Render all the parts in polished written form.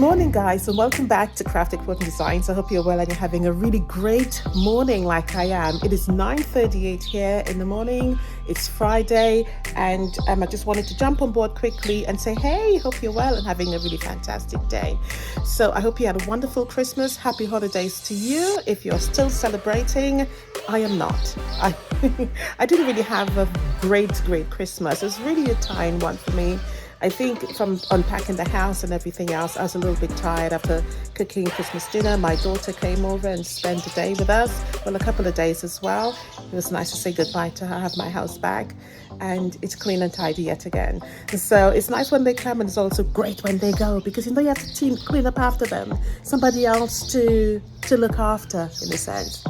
morning, guys, and welcome back to Crafted Quilting Designs. I hope you're well and you're having a really great morning like I am. It is 9:38 here in the morning. It's Friday, and I just wanted to jump on board quickly and say, hey, hope you're well and having a really fantastic day. So I hope you had a wonderful Christmas. Happy holidays to you. If you're still celebrating, I am not. I didn't really have a great Christmas. It was really a tiring one for me. I think from unpacking the house and everything else, I was a little bit tired after cooking Christmas dinner. My daughter came over and spent the day with us, well, a couple of days as well. It was nice to say goodbye to her, have my house back, and it's clean and tidy yet again. So it's nice when they come, and it's also great when they go, because you have to clean up after them, somebody else to look after, in a sense.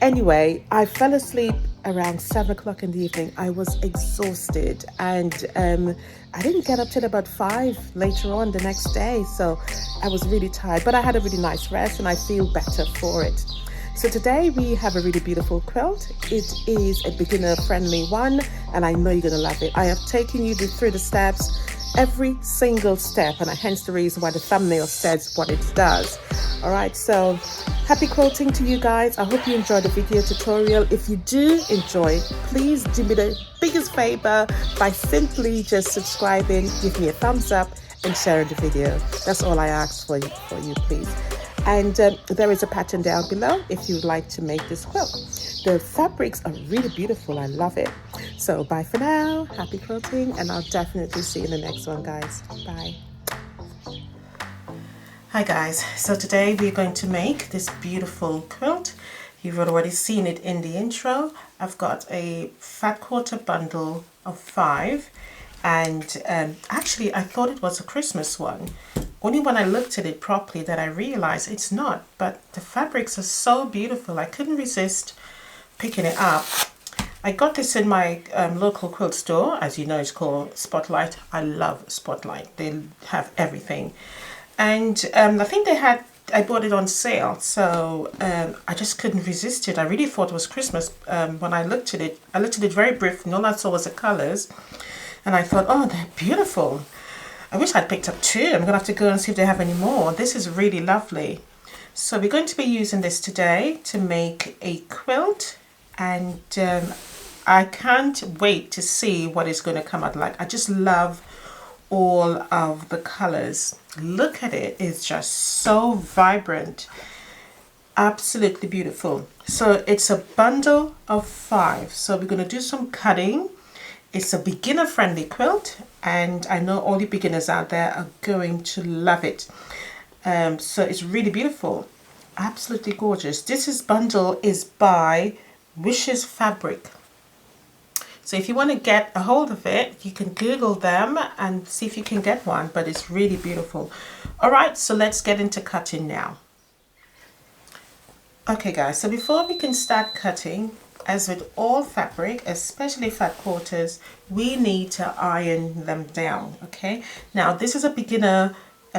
Anyway, I fell asleep around 7 o'clock in the evening. I was exhausted, and I didn't get up till about 5 later on the next day, so I was really tired, but I had a really nice rest and I feel better for it. So today we have a really beautiful quilt. It is a beginner friendly one, and I know you're gonna love it. I have taken you through the steps, every single step, and hence the reason why the thumbnail says what it does. All right, so happy quilting to you guys. I hope you enjoyed the video tutorial. If you do enjoy, please do me the biggest favor by simply just subscribing, give me a thumbs up, and sharing the video. That's all I ask for you, please. And there is a pattern down below if you'd like to make this quilt. The fabrics are really beautiful. I love it. So bye for now. Happy quilting, and I'll definitely see you in the next one, guys. Bye. Hi guys, so today we're going to make this beautiful quilt. You've already seen it in the intro. I've got a fat quarter bundle of 5, and actually I thought it was a Christmas one. Only when I looked at it properly that I realized it's not, but the fabrics are so beautiful. I couldn't resist picking it up. I got this in my local quilt store. As you know, it's called Spotlight. I love Spotlight. They have everything. And I think I bought it on sale, so I just couldn't resist it. I really thought it was Christmas when I looked at it. I looked at it very briefly, and all I saw was the colors. And I thought, oh, they're beautiful. I wish I'd picked up 2. I'm gonna have to go and see if they have any more. This is really lovely. So we're going to be using this today to make a quilt, and I can't wait to see what it's gonna come out like. I just love all of the colors. Look at it, it's just so vibrant, absolutely beautiful. So it's a bundle of 5, so we're going to do some cutting. It's a beginner friendly quilt, and I know all the beginners out there are going to love it. So it's really beautiful, absolutely gorgeous. This bundle is by Wishes Fabric. So if you want to get a hold of it, you can Google them and see if you can get one, but it's really beautiful. All right, so let's get into cutting now. Okay guys, so before we can start cutting, as with all fabric, especially fat quarters, we need to iron them down, okay? Now this is a beginner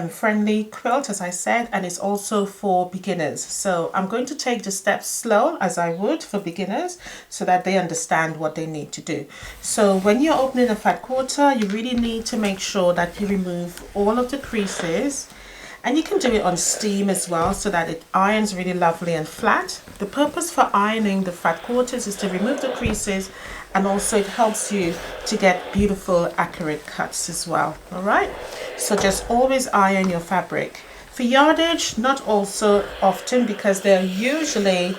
friendly quilt, as I said, and it's also for beginners. So I'm going to take the steps slow, as I would for beginners, so that they understand what they need to do. So when you're opening a fat quarter, you really need to make sure that you remove all of the creases, and you can do it on steam as well, so that it irons really lovely and flat. The purpose for ironing the fat quarters is to remove the creases, and also it helps you to get beautiful, accurate cuts as well. All right, so just always iron your fabric. For yardage, not also often, because they're usually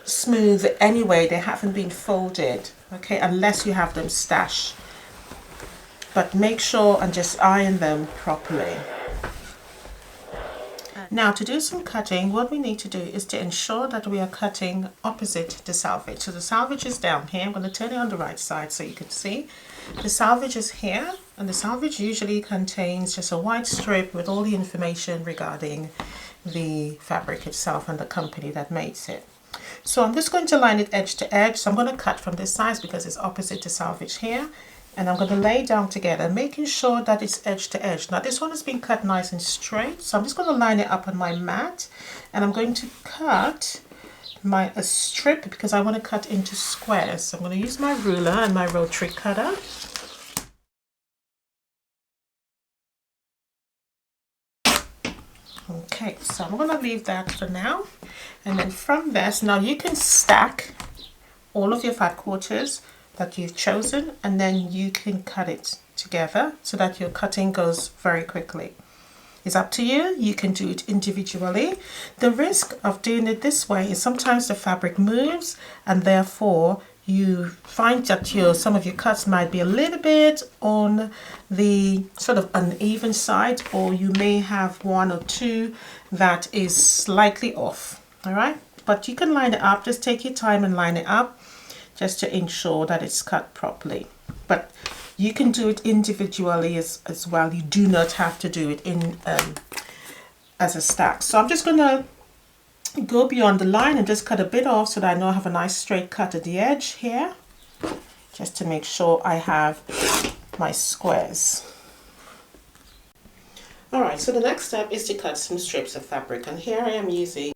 smooth anyway. They haven't been folded, okay, unless you have them stashed. But make sure and just iron them properly. Now to do some cutting, what we need to do is to ensure that we are cutting opposite the selvage. So the selvage is down here. I'm going to turn it on the right side so you can see. The selvage is here, and the selvage usually contains just a white strip with all the information regarding the fabric itself and the company that makes it. So I'm just going to line it edge to edge. So I'm going to cut from this side because it's opposite the selvage here. And I'm going to lay down together, making sure that it's edge to edge. Now this one has been cut nice and straight, so I'm just going to line it up on my mat, and I'm going to cut a strip because I want to cut into squares. So I'm going to use my ruler and my rotary cutter. Okay, so I'm going to leave that for now. And then from this, now you can stack all of your fat quarters that you've chosen, and then you can cut it together so that your cutting goes very quickly. It's up to you. You can do it individually. The risk of doing it this way is sometimes the fabric moves, and therefore you find that some of your cuts might be a little bit on the sort of uneven side, or you may have one or two that is slightly off. All right, but you can line it up. Just take your time and line it up just to ensure that it's cut properly. But you can do it individually as well. You do not have to do it in as a stack. So I'm just going to go beyond the line and just cut a bit off so that I know I have a nice straight cut at the edge here, just to make sure I have my squares. Alright, so the next step is to cut some strips of fabric, and here I am using.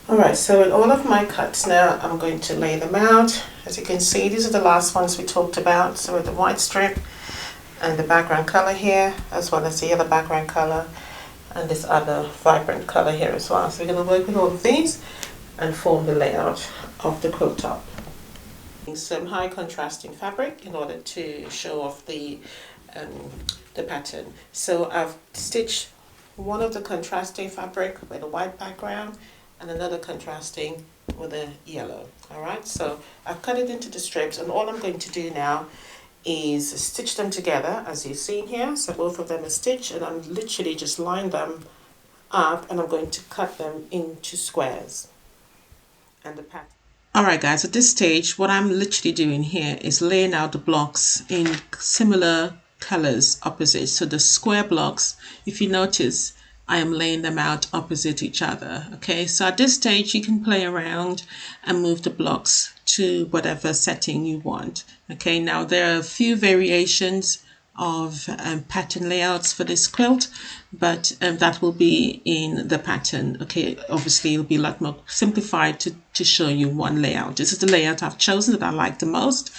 Alright, so with all of my cuts now, I'm going to lay them out. As you can see, these are the last ones we talked about. So with the white strip and the background color here, as well as the other background color and this other vibrant color here as well. So we're going to work with all of these and form the layout of the quilt top. Some high contrasting fabric in order to show off the pattern. So I've stitched one of the contrasting fabric with a white background and another contrasting with a yellow. Alright, so I've cut it into the strips, and all I'm going to do now is stitch them together as you've seen here. So both of them are stitched, and I'm literally just line them up, and I'm going to cut them into squares and the pattern. Alright guys, at this stage what I'm literally doing here is laying out the blocks in similar colors opposite. So the square blocks, if you notice, I am laying them out opposite each other. Okay, so at this stage you can play around and move the blocks to whatever setting you want. Okay, now there are a few variations of pattern layouts for this quilt, but that will be in the pattern. Okay, obviously it'll be a lot more simplified to show you one layout. This is the layout I've chosen that I like the most.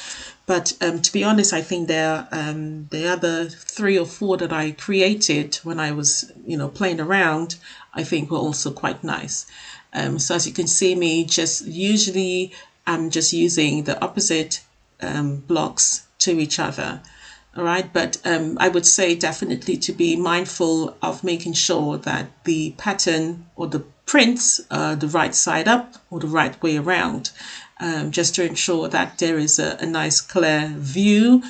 But to be honest, I think the other 3 or 4 that I created when I was, playing around, I think were also quite nice. So as you can see me, I'm just using the opposite blocks to each other. All right, but I would say definitely to be mindful of making sure that the pattern or the prints are the right side up or the right way around. Just to ensure that there is a nice clear view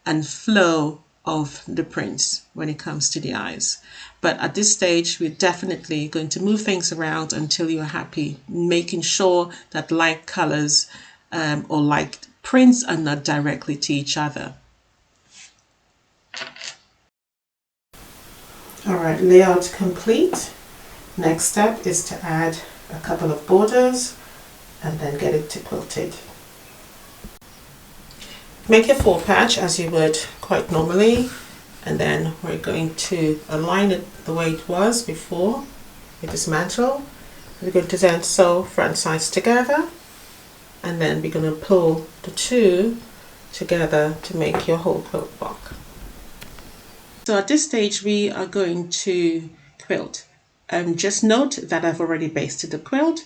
and flow of the prints when it comes to the eyes. But at this stage, we're definitely going to move things around until you're happy, making sure that light colors or light prints are not directly to each other. All right, layout complete. Next step is to add a couple of borders and then get it to quilted. Make your 4 patch as you would quite normally, and then we're going to align it the way it was before with this mantle. We're going to then sew front sides together, and then we're going to pull the 2 together to make your whole quilt block. So at this stage we are going to quilt. Just note that I've already basted the quilt,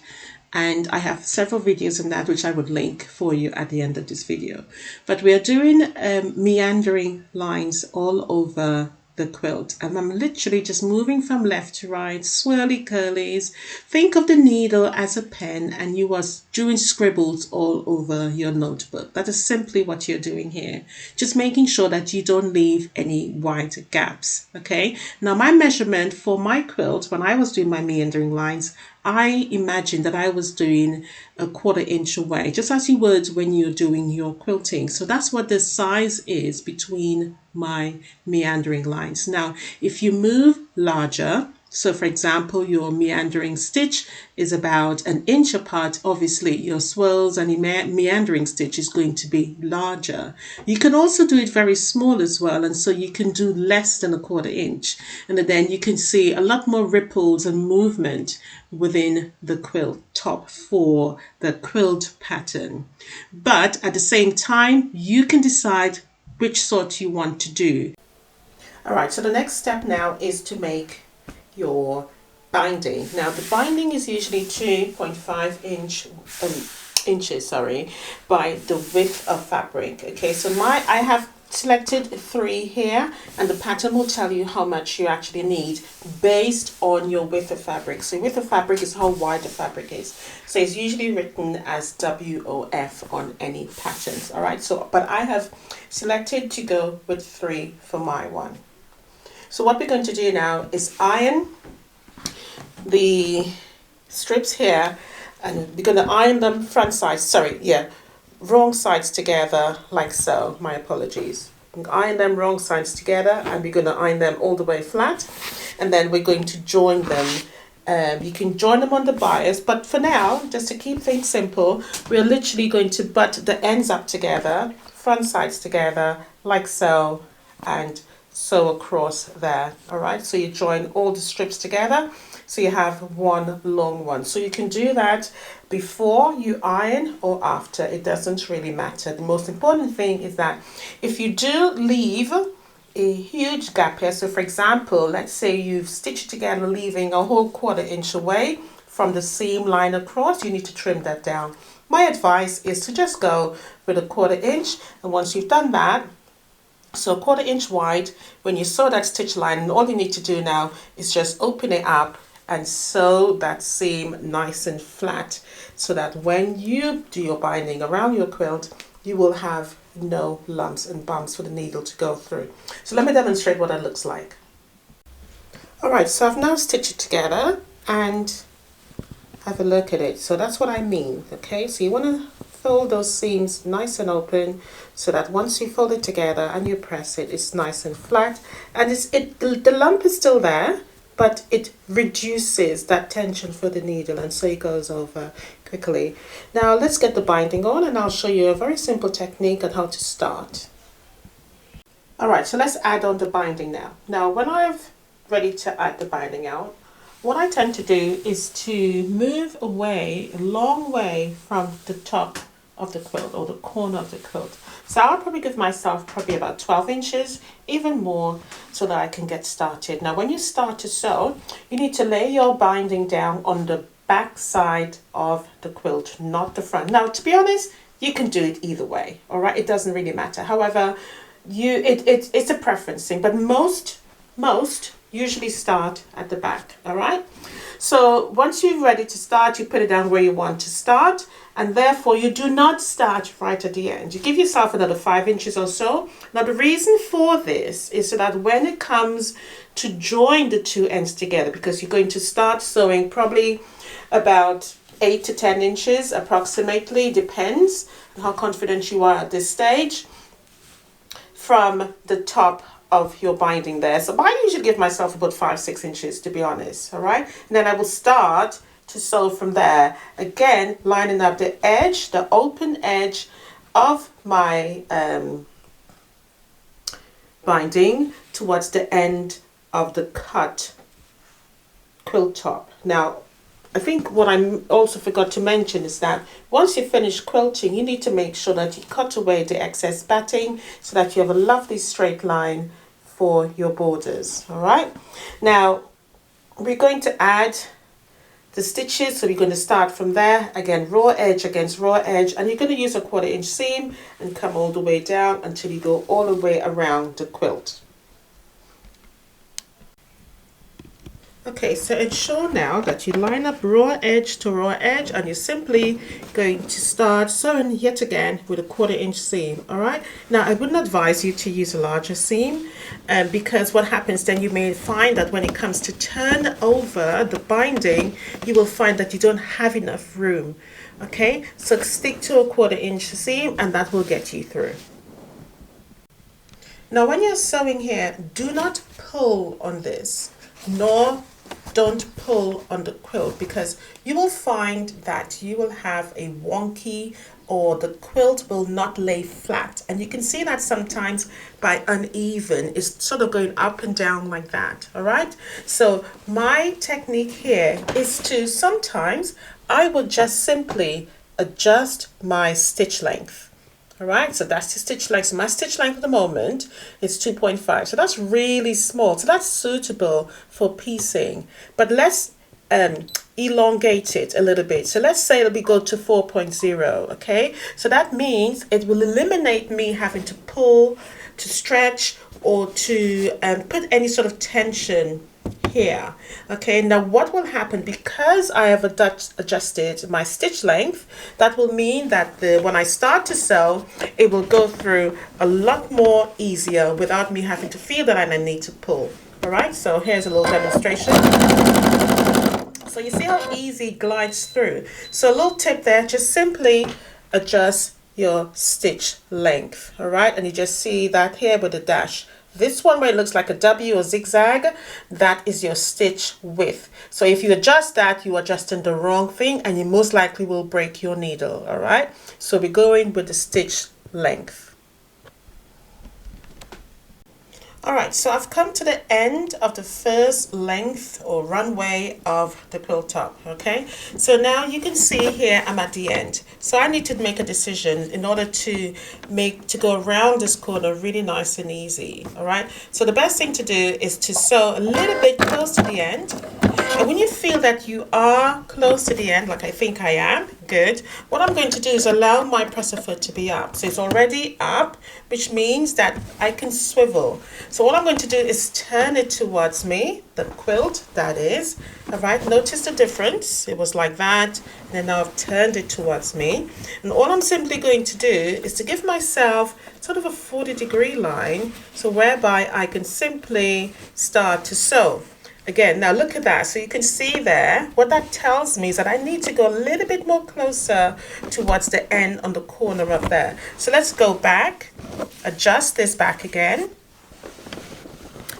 and I have several videos on that which I would link for you at the end of this video. But we are doing meandering lines all over the quilt, and I'm literally just moving from left to right, swirly curlies. Think of the needle as a pen, and you are doing scribbles all over your notebook. That is simply what you're doing here, just making sure that you don't leave any wide gaps. Okay, now my measurement for my quilt, when I was doing my meandering lines, I imagined that I was doing a 1/4 inch away, just as you would when you're doing your quilting. So that's what the size is between my meandering lines. Now, if you move larger, so for example, your meandering stitch is about 1 inch apart, obviously your swirls and meandering stitch is going to be larger. You can also do it very small as well, and so you can do less than a 1/4 inch, and then you can see a lot more ripples and movement within the quilt top for the quilt pattern. But at the same time, you can decide which sort you want to do. All right, so the next step now is to make your binding. Now the binding is usually 2.5 inches, sorry, by the width of fabric. Okay, so I have selected 3 here, and the pattern will tell you how much you actually need based on your width of fabric. So width of fabric is how wide the fabric is. So it's usually written as WOF on any patterns. All right, so but I have selected to go with 3 for my one. So what we're going to do now is iron the strips here, and we're going to iron them wrong sides together, like so. My apologies. Iron them wrong sides together, and we're going to iron them all the way flat, and then we're going to join them. You can join them on the bias, but for now, just to keep things simple, we're literally going to butt the ends up together, front sides together, like so, and sew across there. All right, so you join all the strips together, so you have one long one. So you can do that before you iron or after. It doesn't really matter. The most important thing is that if you do leave a huge gap here, so for example, let's say you've stitched it together leaving a whole 1/4 inch away from the seam line across, you need to trim that down. My advice is to just go with a 1/4 inch, and once you've done that, so 1/4 inch wide, when you sew that stitch line, and all you need to do now is just open it up and sew that seam nice and flat, so that when you do your binding around your quilt, you will have no lumps and bumps for the needle to go through. So let me demonstrate what that looks like. All right, so I've now stitched it together and have a look at it. So that's what I mean, okay? So you want to fold those seams nice and open, so that once you fold it together and you press it, it's nice and flat, and the lump is still there, but it reduces that tension for the needle, and so it goes over quickly. Now let's get the binding on, and I'll show you a very simple technique on how to start. All right, so let's add on the binding now. Now when I've ready to add the binding out, what I tend to do is to move away a long way from the top of the quilt, or the corner of the quilt. So I'll probably give myself probably about 12 inches, even more, so that I can get started. Now when you start to sew, you need to lay your binding down on the back side of the quilt, not the front. Now to be honest, you can do it either way, all right? It doesn't really matter. However, it's a preference thing, but most usually start at the back, all right? So once you're ready to start, you put it down where you want to start, and therefore you do not start right at the end. You give yourself another 5 inches or so. Now the reason for this is so that when it comes to join the two ends together, because you're going to start sewing probably about 8 to 10 inches approximately, depends on how confident you are at this stage, from the top of your binding there. So I usually give myself about 5-6 inches, to be honest. All right, and then I will start to sew from there, again lining up the edge, the open edge of my binding towards the end of the cut quilt top. Now I think what I also forgot to mention is that once you finish quilting, you need to make sure that you cut away the excess batting, so that you have a lovely straight line for your borders. All right, now we're going to add the stitches, so we're going to start from there, again raw edge against raw edge, and you're going to use a 1/4 inch seam and come all the way down until you go all the way around the quilt. Okay, so ensure now that you line up raw edge to raw edge, and you're simply going to start sewing yet again with a 1/4 inch seam. All right, now I wouldn't advise you to use a larger seam, because what happens then, you may find that when it comes to turn over the binding, you will find that you don't have enough room. Okay, so stick to a 1/4 inch seam, and that will get you through. Now when you're sewing here, do not pull on this, nor don't pull on the quilt, because you will find that you will have a wonky, or the quilt will not lay flat, and you can see that sometimes by uneven. It's sort of going up and down like that. All right, so my technique here is to, sometimes I will just simply adjust my stitch length. All right, so that's the stitch length. So my stitch length at the moment is 2.5. So that's really small. So that's suitable for piecing. But let's elongate it a little bit. So let's say we go to 4.0, okay? So that means it will eliminate me having to pull, to stretch, or to put any sort of tension here. Okay, now what will happen, because I have adjusted my stitch length, that will mean that when I start to sew, it will go through a lot more easier without me having to feel that I need to pull. All right, so here's a little demonstration. So you see how easy it glides through. So a little tip there, just simply adjust your stitch length. All right, and you just see that here with the dash. This one where it looks like a W or zigzag, that is your stitch width. So if you adjust that, you're adjusting the wrong thing and you most likely will break your needle. All right, so we're going with the stitch length. All right, so I've come to the end of the first length or runway of the quilt top, okay? So now you can see here I'm at the end. So I need to make a decision in order to go around this corner really nice and easy, all right? So the best thing to do is to sew a little bit close to the end. And when you feel that you are close to the end, like I think I am, good, what I'm going to do is allow my presser foot to be up. So it's already up, which means that I can swivel. So what I'm going to do is turn it towards me, the quilt, that is. All right, notice the difference. It was like that, and then now I've turned it towards me. And all I'm simply going to do is to give myself sort of a 40-degree line, so whereby I can simply start to sew. Again, now look at that. So you can see there, what that tells me is that I need to go a little bit more closer towards the end on the corner up there. So let's go back, adjust this back again.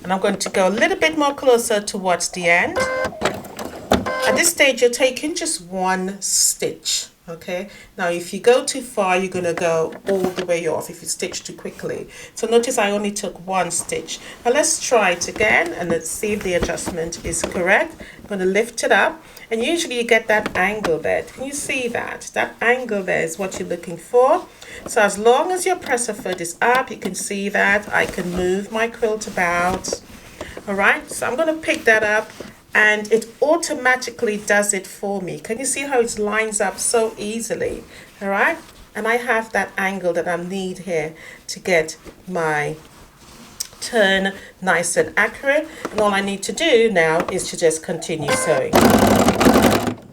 And I'm going to go a little bit more closer towards the end. At this stage, you're taking just one stitch. Okay, now if you go too far, you're going to go all the way off if you stitch too quickly. So notice I only took one stitch. Now let's try it again and let's see if the adjustment is correct. I'm going to lift it up, and usually you get that angle there. Can you see that? That angle there is what you're looking for. So as long as your presser foot is up, you can see that I can move my quilt about. All right, so I'm going to pick that up, and it automatically does it for me. Can you see how it lines up so easily? All right, and I have that angle that I need here to get my turn nice and accurate, and all I need to do now is to just continue sewing.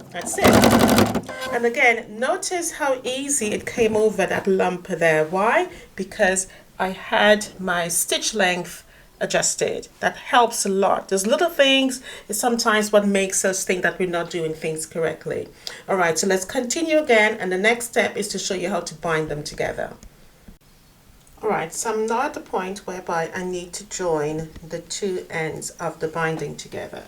That's it. And again, notice how easy it came over that lump there. Why? Because I had my stitch length adjusted. That helps a lot. Those little things is sometimes what makes us think that we're not doing things correctly. All right, so let's continue again, and the next step is to show you how to bind them together. All right, so I'm now at the point whereby I need to join the two ends of the binding together.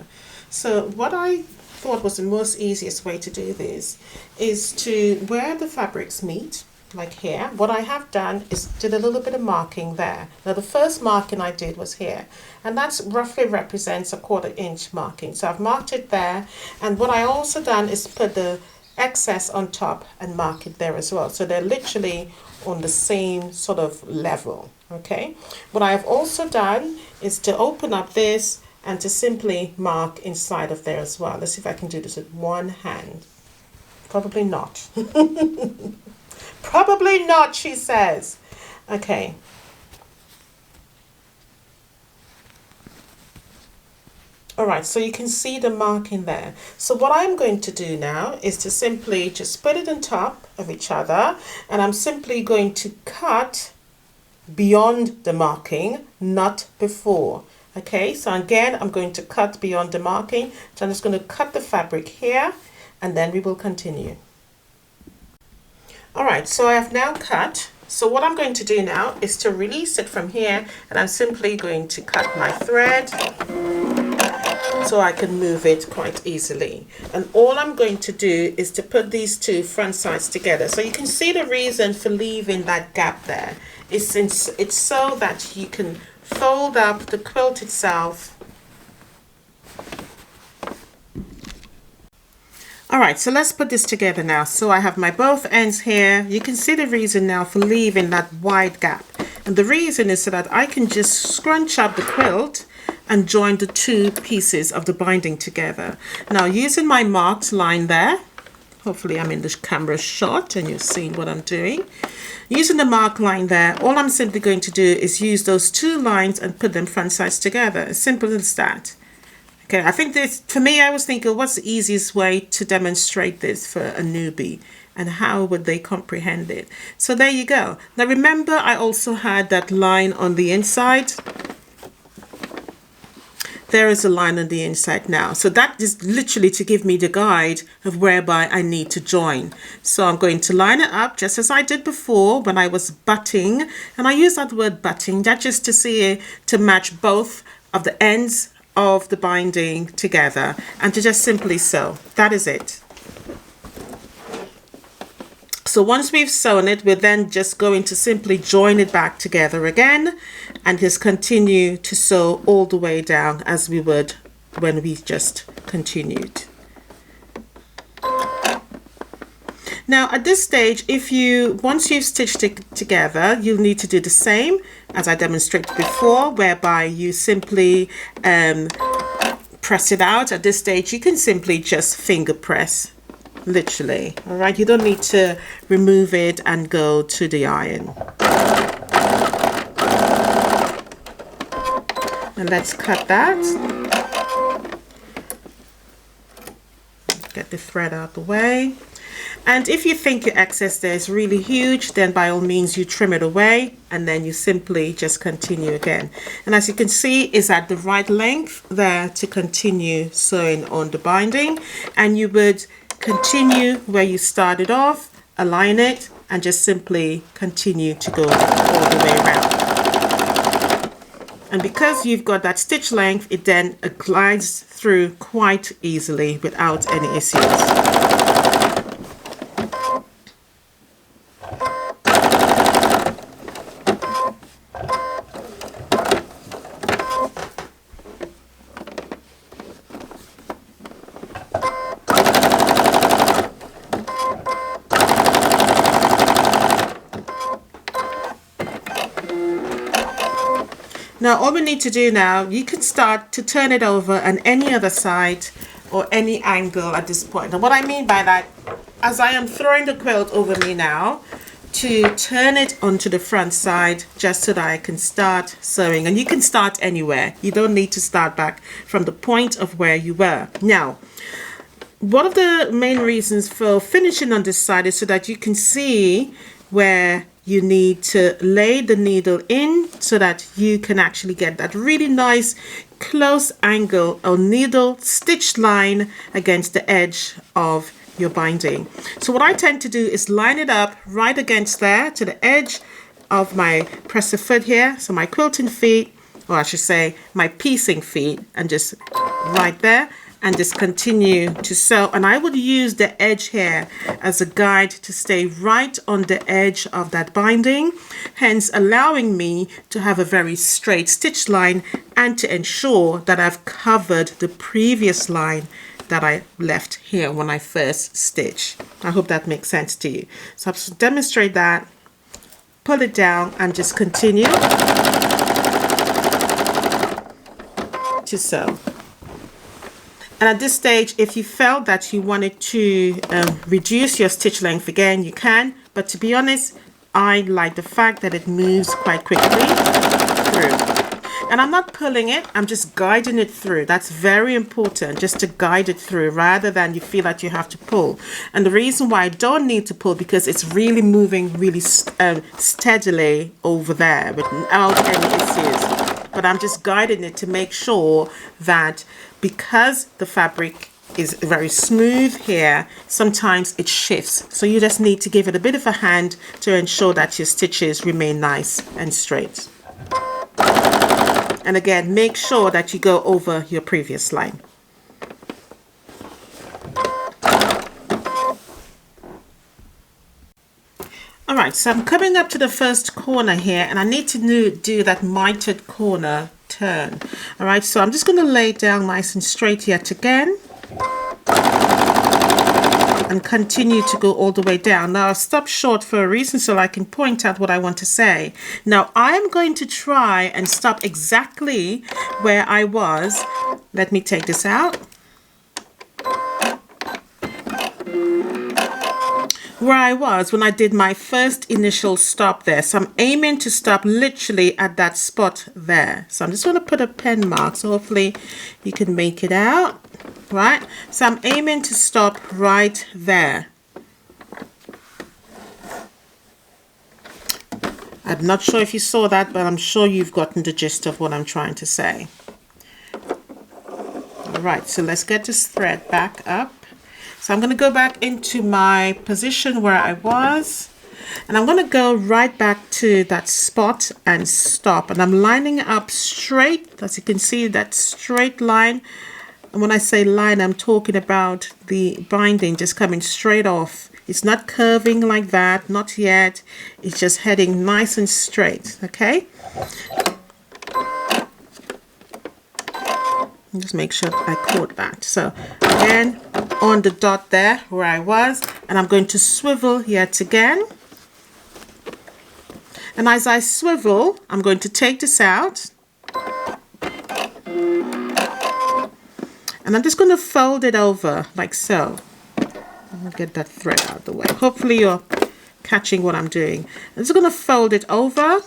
So what I thought was the most easiest way to do this is to where the fabrics meet, like here, what I have done is did a little bit of marking there. Now the first marking I did was here, and that's roughly represents a 1/4 inch marking. So I've marked it there, and what I also done is put the excess on top and mark it there as well. So they're literally on the same sort of level, okay? What I have also done is to open up this and to simply mark inside of there as well. Let's see if I can do this with one hand. Probably not. Probably not, she says. Okay. All right, so you can see the marking there. So what I'm going to do now is to simply just put it on top of each other, and I'm simply going to cut beyond the marking, not before. Okay, so again, I'm going to cut beyond the marking. So I'm just going to cut the fabric here, and then we will continue. All right, so I have now cut. So what I'm going to do now is to release it from here, and I'm simply going to cut my thread so I can move it quite easily. And all I'm going to do is to put these two front sides together. So you can see the reason for leaving that gap there. It's so that you can fold up the quilt itself. All right, so let's put this together now. So I have my both ends here. You can see the reason now for leaving that wide gap. And the reason is so that I can just scrunch up the quilt and join the two pieces of the binding together. Now using my marked line there, hopefully I'm in the camera shot and you're seeing what I'm doing. Using the marked line there, all I'm simply going to do is use those two lines and put them front sides together. As simple as that. Okay, I think this, for me, I was thinking, what's the easiest way to demonstrate this for a newbie? And how would they comprehend it? So there you go. Now remember, I also had that line on the inside. There is a line on the inside now. So that is literally to give me the guide of whereby I need to join. So I'm going to line it up just as I did before when I was butting. And I use that word butting, that just to see to match both of the ends of the binding together and to just simply sew. That is it. So once we've sewn it, we're then just going to simply join it back together again and just continue to sew all the way down as we would when we just continued. Now at this stage, once you've stitched it together, you'll need to do the same as I demonstrated before, whereby you simply press it out. At this stage, you can simply just finger press. Literally, all right, you don't need to remove it and go to the iron. And let's cut that. Get the thread out the way. And if you think your excess there is really huge, then by all means you trim it away and then you simply just continue again. And as you can see, it's at the right length there to continue sewing on the binding. And you would continue where you started off, align it, and just simply continue to go all the way around. And because you've got that stitch length, it then glides through quite easily without any issues. Now all we need to do now, you can start to turn it over on any other side or any angle at this point. And what I mean by that, as I am throwing the quilt over me now, to turn it onto the front side just so that I can start sewing. And you can start anywhere. You don't need to start back from the point of where you were. Now, one of the main reasons for finishing on this side is so that you can see where you need to lay the needle in so that you can actually get that really nice close angle or needle stitch line against the edge of your binding. So what I tend to do is line it up right against there to the edge of my presser foot here, so my quilting feet, or I should say my piecing feet, and just right there, and just continue to sew. And I would use the edge here as a guide to stay right on the edge of that binding, hence allowing me to have a very straight stitch line and to ensure that I've covered the previous line that I left here when I first stitched. I hope that makes sense to you. So I'll demonstrate that, pull it down and just continue to sew. And at this stage, if you felt that you wanted to reduce your stitch length again, you can. But to be honest, I like the fact that it moves quite quickly through. And I'm not pulling it, I'm just guiding it through. That's very important, just to guide it through rather than you feel that you have to pull. And the reason why I don't need to pull, because it's really moving really steadily over there without any issues. But I'm just guiding it to make sure that because the fabric is very smooth here, sometimes it shifts. So you just need to give it a bit of a hand to ensure that your stitches remain nice and straight. And again, make sure that you go over your previous line. All right, so I'm coming up to the first corner here and I need to do that mitered corner turn. All right, so I'm just going to lay it down nice and straight yet again. and continue to go all the way down. Now, I'll stop short for a reason so I can point out what I want to say. Now, I'm going to try and stop exactly where I was. Let me take this out. Where I was when I did my first initial stop there. So I'm aiming to stop literally at that spot there. So I'm just going to put a pen mark, so hopefully you can make it out, right? So I'm aiming to stop right there. I'm not sure if you saw that, but I'm sure you've gotten the gist of what I'm trying to say. All right, so let's get this thread back up. So I'm going to go back into my position where I was, and I'm going to go right back to that spot and stop. And I'm lining up straight, as you can see, that straight line. And when I say line, I'm talking about the binding just coming straight off. It's not curving like that, not yet. It's just heading nice and straight, okay? Just make sure I caught that. So again, on the dot there where I was, and I'm going to swivel yet again. And as I swivel, I'm going to take this out. And I'm just going to fold it over like so. I'll get that thread out of the way. Hopefully you're catching what I'm doing. I'm just going to fold it over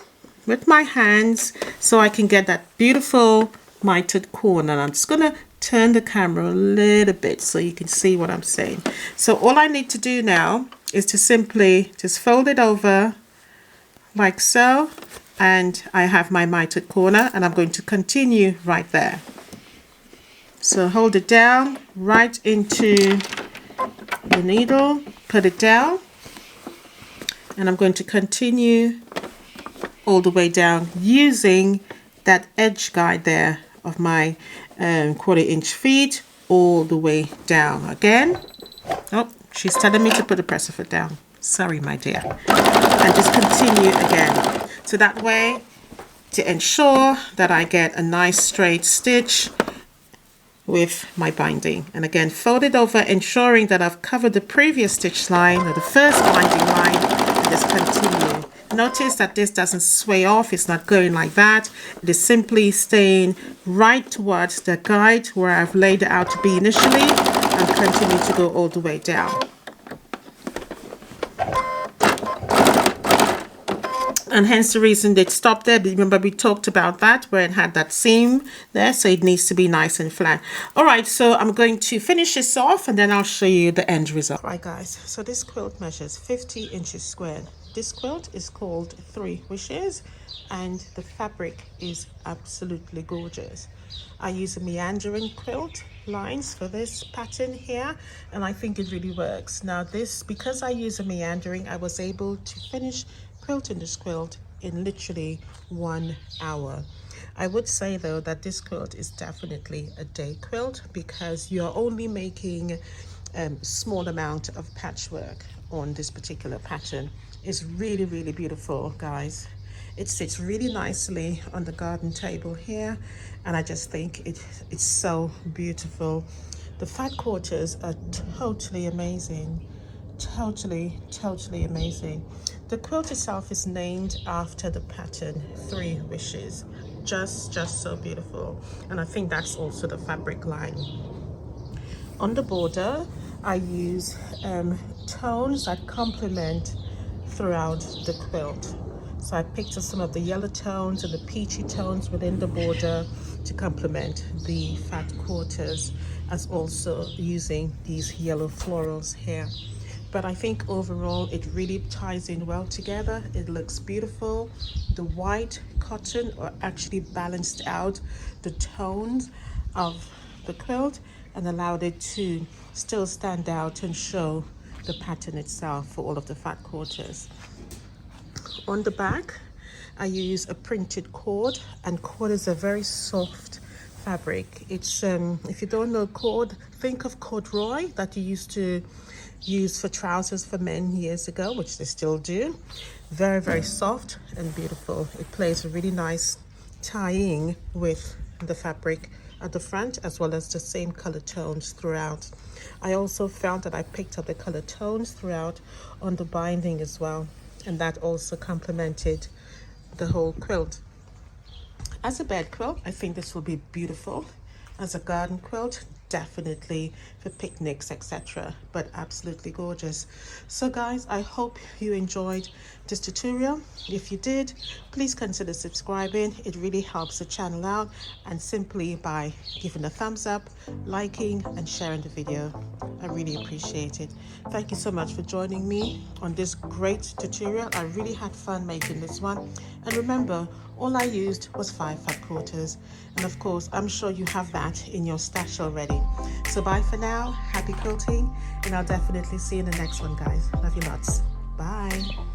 with my hands so I can get that beautiful mitered corner. And I'm just going to turn the camera a little bit so you can see what I'm saying. So all I need to do now is to simply just fold it over like so, and I have my mitered corner, and I'm going to continue right there. So hold it down right into the needle, put it down, and I'm going to continue all the way down using that edge guide there of my 1/4 inch feet all the way down again. Oh, she's telling me to put the presser foot down. Sorry, my dear. And just continue again. So that way, to ensure that I get a nice straight stitch with my binding. And again, fold it over, ensuring that I've covered the previous stitch line or the first binding line, and just continue. Notice that this doesn't sway off. It's not going like that. It is simply staying right towards the guide where I've laid it out to be initially, and continue to go all the way down. And hence the reason it stopped there. Remember, we talked about that where it had that seam there, so it needs to be nice and flat. All right, so I'm going to finish this off and then I'll show you the end result. Right, guys, so this quilt measures 50 inches squared. This quilt is called Three Wishes, and the fabric is absolutely gorgeous. I use a meandering quilt lines for this pattern here, and I think it really works. Now this, because I use a meandering, I was able to finish quilting this quilt in literally 1 hour. I would say though that this quilt is definitely a day quilt because you're only making small amount of patchwork on this particular pattern. It's really, really beautiful, guys. It sits really nicely on the garden table here, and I just think it's so beautiful. The fat quarters are totally amazing. Totally amazing. The quilt itself is named after the pattern Three Wishes. Just so beautiful. And I think that's also the fabric line. On the border, I use tones that complement throughout the quilt. So I picked up some of the yellow tones and the peachy tones within the border to complement the fat quarters, as also using these yellow florals here. But I think overall it really ties in well together. It looks beautiful. The white cotton actually balanced out the tones of the quilt and allowed it to still stand out and show the pattern itself for all of the fat quarters. On the back, I use a printed cord, and cord is a very soft fabric. It's if you don't know cord, think of corduroy that you used to use for trousers for men years ago, which they still do. Very soft and beautiful. It plays a really nice tying with the fabric at the front, as well as the same color tones throughout. I also found that I picked up the color tones throughout on the binding as well, and that also complemented the whole quilt. As a bed quilt, I think this will be beautiful. As a garden quilt, definitely for picnics, etc., but absolutely gorgeous. So guys, I hope you enjoyed this tutorial. If you did, please consider subscribing. It really helps the channel out, and simply by giving a thumbs up, liking and sharing the video. I really appreciate it. Thank you so much for joining me on this great tutorial. I really had fun making this one, and remember, all I used was 5 fat quarters, and of course I'm sure you have that in your stash already. So bye for now, happy quilting, and I'll definitely see you in the next one, guys. Love you lots. Bye.